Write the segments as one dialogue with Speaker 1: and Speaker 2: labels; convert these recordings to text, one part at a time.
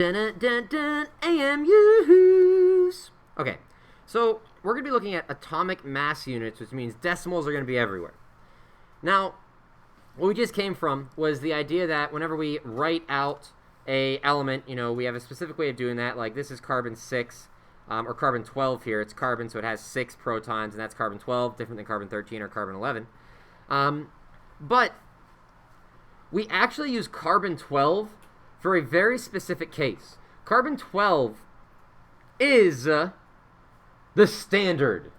Speaker 1: Dun, dun, dun, dun, AMUs. Okay, so we're going to be looking at atomic mass units, which means decimals are going to be everywhere. Now, what we just came from was the idea that whenever we write out a element, we have a specific way of doing that. Like this is carbon 6 or carbon 12 here. It's carbon, so it has 6 protons, and that's carbon 12, different than carbon 13 or carbon 11. But we actually use carbon 12 for a very specific case. Carbon 12 is the standard.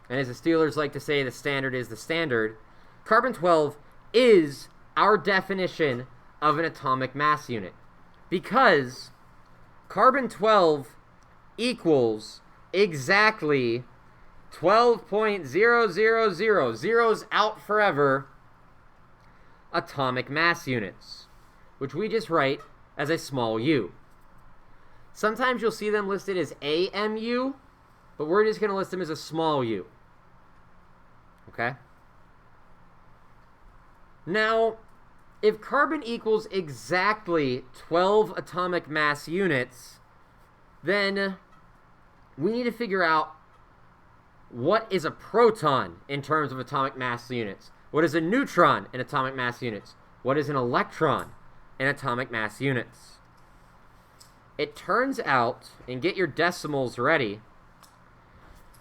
Speaker 1: And as the Steelers like to say, the standard is the standard. Carbon 12 is our definition of an atomic mass unit. Because carbon 12 equals exactly 12.0000, zeros out forever, atomic mass units, which we just write as a small u. Sometimes you'll see them listed as AMU, but we're just going to list them as a small u. Okay? Now, if carbon equals exactly 12 atomic mass units, then we need to figure out what is a proton in terms of atomic mass units. What is a neutron in atomic mass units? What is an electron in atomic mass units? It turns out, and get your decimals ready,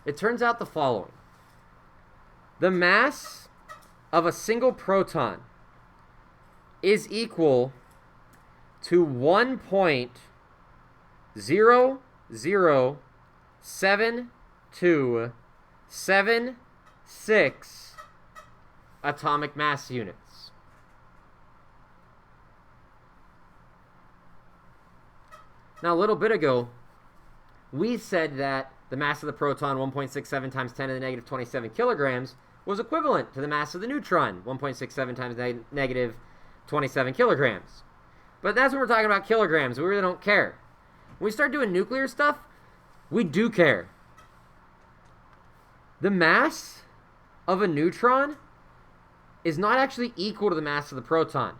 Speaker 1: it turns out the following. The mass of a single proton is equal to 1.007276 atomic mass units. Now, a little bit ago, we said that the mass of the proton, 1.67 times 10 to the negative 27 kilograms, was equivalent to the mass of the neutron, 1.67 times negative 27 kilograms. But that's when we're talking about kilograms. We really don't care. When we start doing nuclear stuff, we do care. The mass of a neutron is not actually equal to the mass of the proton.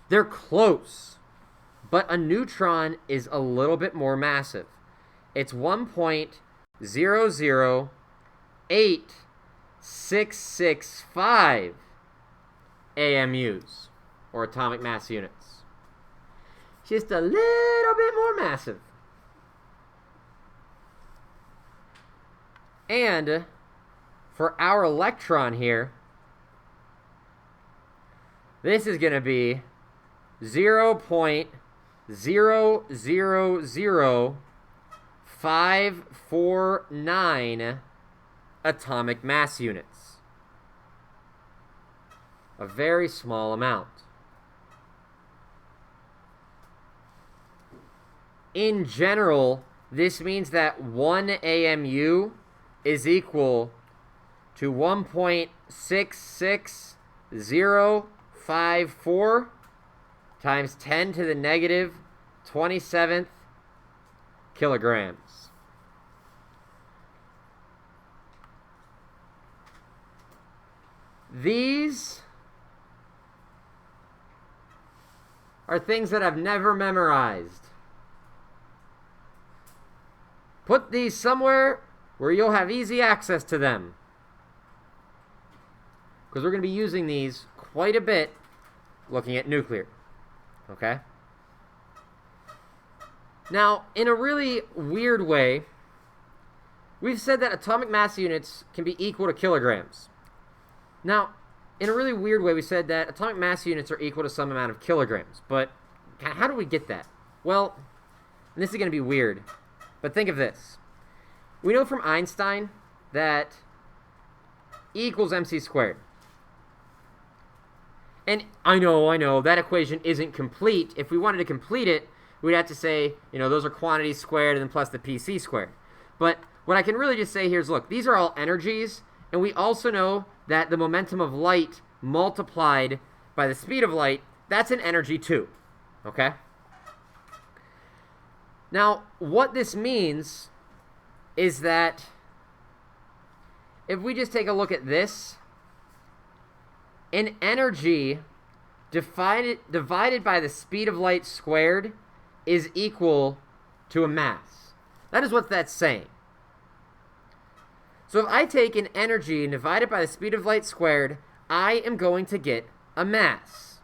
Speaker 1: They're close. But a neutron is a little bit more massive. It's 1.008665 AMUs, or atomic mass units. Just a little bit more massive. And for our electron here, this is going to be 0.000549 atomic mass units. A very small amount. In general, this means that 1 AMU is equal to 1.66054 times 10 to the negative 27th kilograms. These are things that I've never memorized. Put these somewhere where you'll have easy access to them, because we're going to be using these quite a bit looking at nuclear. Okay? Now, in a really weird way, we've said that atomic mass units can be equal to kilograms. Now, in a really weird way, we said that atomic mass units are equal to some amount of kilograms. But how do we get that? Well, and this is going to be weird, but think of this. We know from Einstein that E equals mc squared. And I know, that equation isn't complete. If we wanted to complete it, we'd have to say, those are quantities squared and then plus the PC squared. But what I can really just say here is, look, these are all energies, and we also know that the momentum of light multiplied by the speed of light, that's an energy too, okay? Now, what this means is that if we just take a look at this, an energy divided by the speed of light squared is equal to a mass. That is what that's saying. So if I take an energy and divide it by the speed of light squared, I am going to get a mass.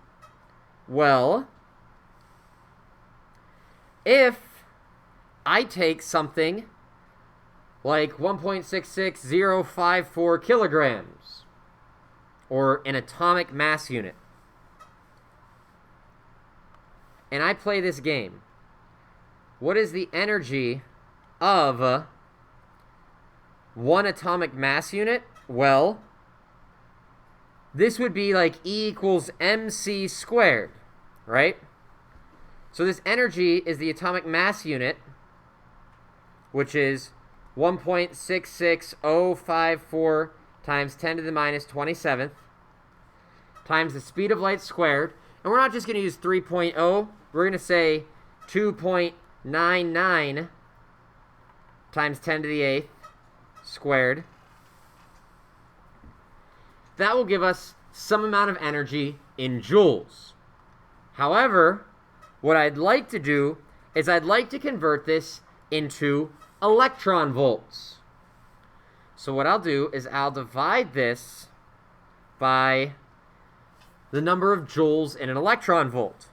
Speaker 1: Well, if I take something like 1.66054 kilograms, or an atomic mass unit, and I play this game, what is the energy of one atomic mass unit? Well, this would be like E equals mc squared, right? So this energy is the atomic mass unit, which is 1.66054 times 10 to the minus 27th, times the speed of light squared. And we're not just going to use 3.0, we're going to say 2.99 times 10 to the 8th squared. That will give us some amount of energy in joules. However, what I'd like to do is I'd like to convert this into electron volts. So what I'll do is I'll divide this by the number of joules in an electron volt.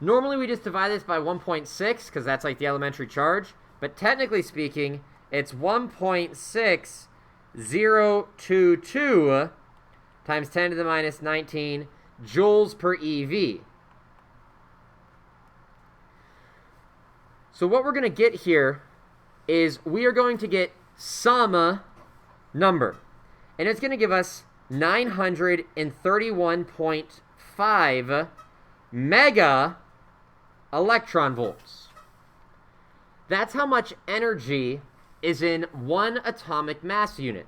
Speaker 1: Normally we just divide this by 1.6 because that's like the elementary charge, but technically speaking, it's 1.6022 times 10 to the minus 19 joules per EV. So what we're going to get here is we are going to get some number, and it's going to give us 931.5 mega electron volts. That's how much energy is in one atomic mass unit.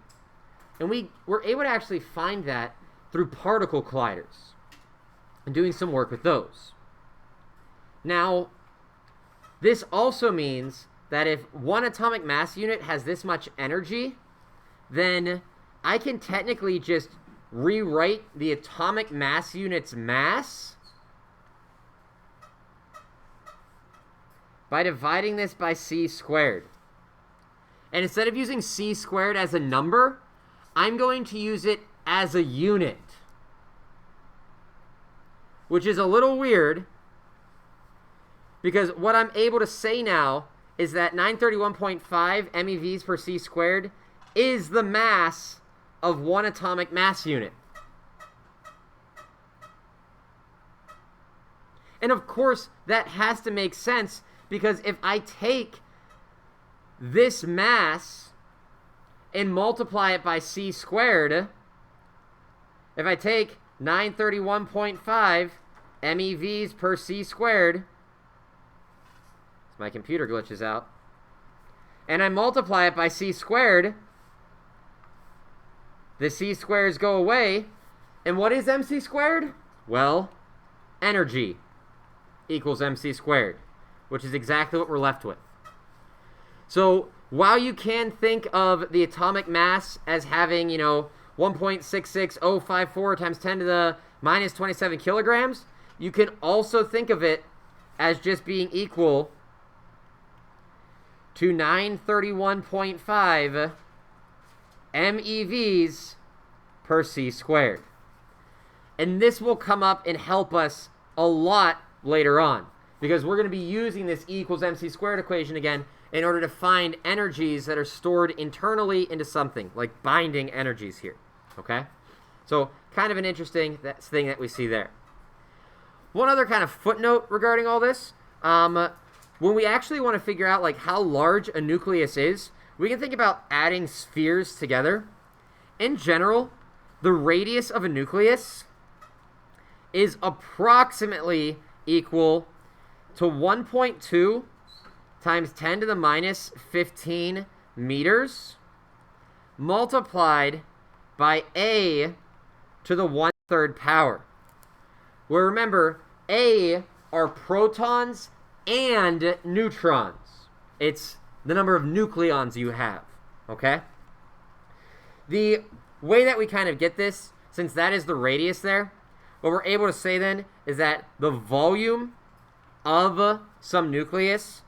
Speaker 1: And we were able to actually find that through particle colliders and doing some work with those. Now, this also means that if one atomic mass unit has this much energy, then I can technically just rewrite the atomic mass unit's mass by dividing this by c squared. And instead of using c squared as a number, I'm going to use it as a unit, which is a little weird because what I'm able to say now is that 931.5 MeVs per c squared is the mass of one atomic mass unit. And of course, that has to make sense because if I take this mass and multiply it by c squared, if I take 931.5 MeVs per c squared, my computer glitches out, and I multiply it by c squared, the c squares go away, and what is mc squared? Well, energy equals mc squared, which is exactly what we're left with. So while you can think of the atomic mass as having, 1.66054 times 10 to the minus 27 kilograms, you can also think of it as just being equal to 931.5 MeVs per c squared. And this will come up and help us a lot later on, because we're going to be using this E equals mc squared equation again in order to find energies that are stored internally into something, like binding energies here, okay? So kind of an interesting thing that we see there. One other kind of footnote regarding all this, when we actually want to figure out like how large a nucleus is, we can think about adding spheres together. In general, the radius of a nucleus is approximately equal to 1.2 times 10 to the minus 15 meters multiplied by a to the 1/3 power. Where remember, a are protons and neutrons. It's the number of nucleons you have, okay? The way that we kind of get this, since that is the radius there, what we're able to say then is that the volume of some nucleus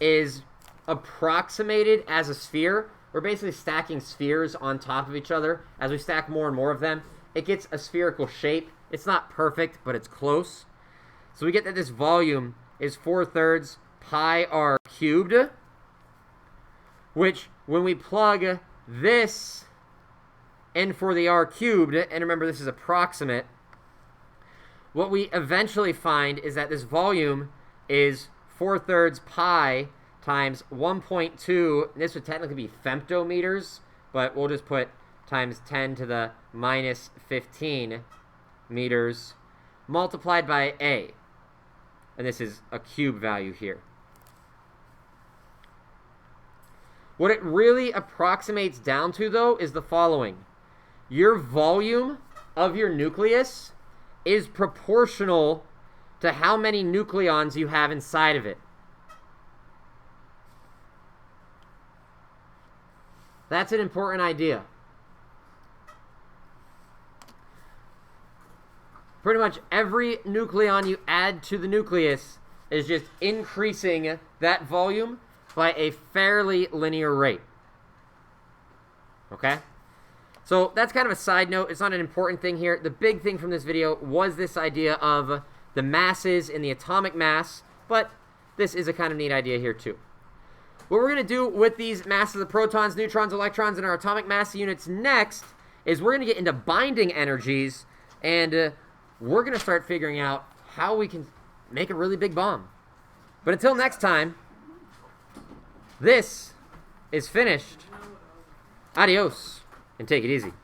Speaker 1: is approximated as a sphere. We're basically stacking spheres on top of each other. As we stack more and more of them, it gets a spherical shape. It's not perfect, but it's close. So we get that this volume is 4/3 pi r cubed, which when we plug this in for the r cubed, and remember this is approximate, what we eventually find is that this volume is 4/3 pi times 1.2, this would technically be femtometers, but we'll just put times 10 to the minus 15 meters multiplied by A. And this is a cube value here. What it really approximates down to, though, is the following. Your volume of your nucleus is proportional to how many nucleons you have inside of it. That's an important idea. Pretty much every nucleon you add to the nucleus is just increasing that volume by a fairly linear rate. Okay? So that's kind of a side note. It's not an important thing here. The big thing from this video was this idea of the masses and the atomic mass, but this is a kind of neat idea here too. What we're going to do with these masses of protons, neutrons, electrons, and our atomic mass units next is we're going to get into binding energies, and we're going to start figuring out how we can make a really big bomb. But until next time, this is finished. Adios, and take it easy.